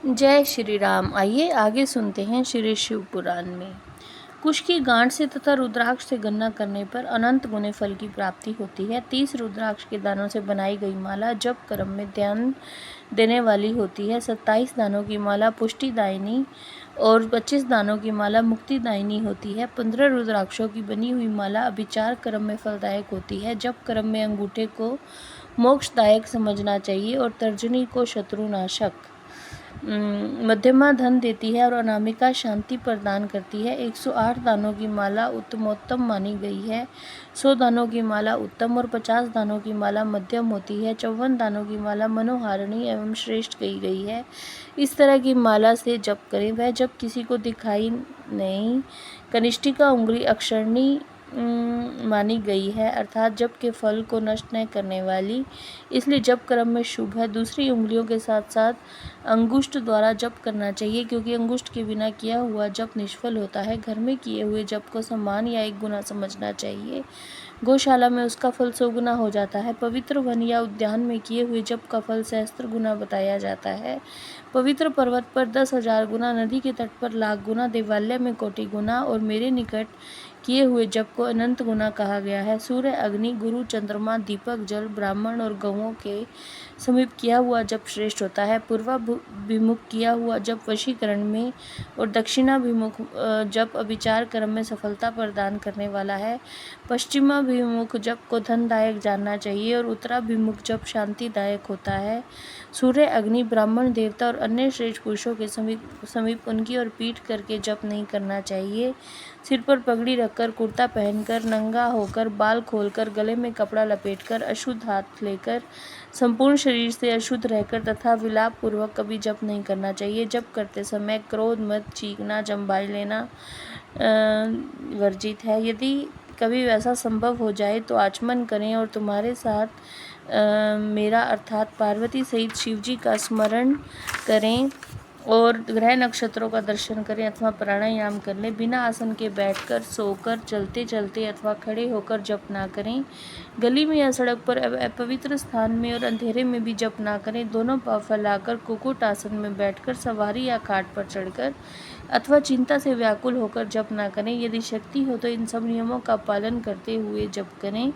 जय श्री राम। आइए आगे सुनते हैं श्री शिव पुराण में। कुश की गांठ से तथा रुद्राक्ष से गणना करने पर अनंत गुने फल की प्राप्ति होती है। 30 रुद्राक्ष के दानों से बनाई गई माला जप कर्म में ध्यान देने वाली होती है। 27 दानों की माला पुष्टिदायिनी और 25 दानों की माला मुक्तिदायिनी होती है। 15 रुद्राक्षों की बनी हुई माला अभिचार कर्म में फलदायक होती है। जप कर्म में अंगूठे को मोक्षदायक समझना चाहिए और तर्जनी को शत्रुनाशक। मध्यमा धन देती है और अनामिका शांति प्रदान करती है। 108 दानों की माला उत्तमोत्तम मानी गई है। 100 दानों की माला उत्तम और 50 दानों की माला मध्यम होती है। 54 दानों की माला मनोहारिणी एवं श्रेष्ठ कही गई है। इस तरह की माला से जप करें। वह जब किसी को दिखाई नहीं। कनिष्ठिका उंगली अक्षरणी मानी गई है, अर्थात जप के फल को नष्ट न करने वाली, इसलिए जप कर्म में शुभ है। दूसरी उंगलियों के साथ साथ अंगुष्ठ द्वारा जप करना चाहिए, क्योंकि अंगुष्ठ के बिना किया हुआ जप निष्फल होता है। घर में किए हुए जप को समान या 1 गुना समझना चाहिए। गौशाला में उसका फल 100 गुना हो जाता है। पवित्र वन या उद्यान में किए हुए जप का फल सहस्त्र गुना बताया जाता है। पवित्र पर्वत पर 10,000 गुना, नदी के तट पर 1,00,000 गुना, देवालय में कोटि गुना और मेरे निकट किए हुए जप को अनंत गुना कहा गया है। सूर्य, अग्नि, गुरु, चंद्रमा, दीपक, जल, ब्राह्मण और गौओं के समीप किया हुआ जप श्रेष्ठ होता है। पूर्वाभिमुख किया हुआ जप वशीकरण में और दक्षिणाभिमुख जप अभिचार कर्म में सफलता प्रदान करने वाला है। पश्चिमाभिमुख जप को धनदायक जानना चाहिए और उत्तराभिमुख जप शांतिदायक होता है। सूर्य, अग्नि, ब्राह्मण, देवता और अन्य श्रेष्ठ पुरुषों के समीप उनकी ओर पीठ करके जप नहीं करना चाहिए। सिर पर पगड़ी रखकर, कुर्ता पहनकर, नंगा होकर, बाल खोलकर, गले में कपड़ा लपेटकर, अशुद्ध हाथ लेकर, संपूर्ण शरीर से अशुद्ध रहकर तथा विलाप पूर्वक कभी जप नहीं करना चाहिए। जप करते समय क्रोध, मत, चीखना, जम्बाई लेना वर्जित है। यदि कभी वैसा संभव हो जाए तो आचमन करें और तुम्हारे साथ मेरा अर्थात पार्वती सहित शिवजी का स्मरण करें और ग्रह नक्षत्रों का दर्शन करें अथवा प्राणायाम कर लें। बिना आसन के बैठकर, सोकर, चलते चलते अथवा खड़े होकर जप ना करें। गली में या सड़क पर अपवित्र स्थान में और अंधेरे में भी जप ना करें। दोनों पाँव फैलाकर कुक्कुट आसन में बैठकर, सवारी या खाट पर चढ़कर अथवा चिंता से व्याकुल होकर जप ना करें। यदि शक्ति हो तो इन सब नियमों का पालन करते हुए जप करें।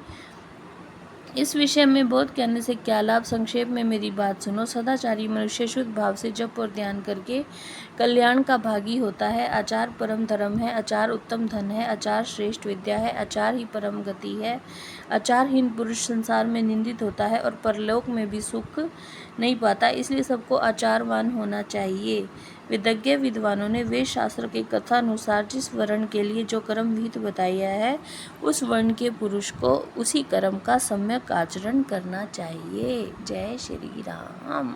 इस विषय में बोध कहने से क्या लाभ, संक्षेप में मेरी बात सुनो। सदाचारी मनुष्य शुद्ध भाव से जप और ध्यान करके कल्याण का भागी होता है। आचार परम धर्म है, आचार उत्तम धन है, आचार श्रेष्ठ विद्या है, आचार ही परम गति है। आचारहीन पुरुष संसार में निंदित होता है और परलोक में भी सुख नहीं पाता, इसलिए सबको आचारवान होना चाहिए। वेदज्ञ विद्वानों ने वेद शास्त्र के कथानुसार जिस वर्ण के लिए जो कर्म विहित बताया है, उस वर्ण के पुरुष को उसी कर्म का सम्यक आचरण करना चाहिए। जय श्री राम।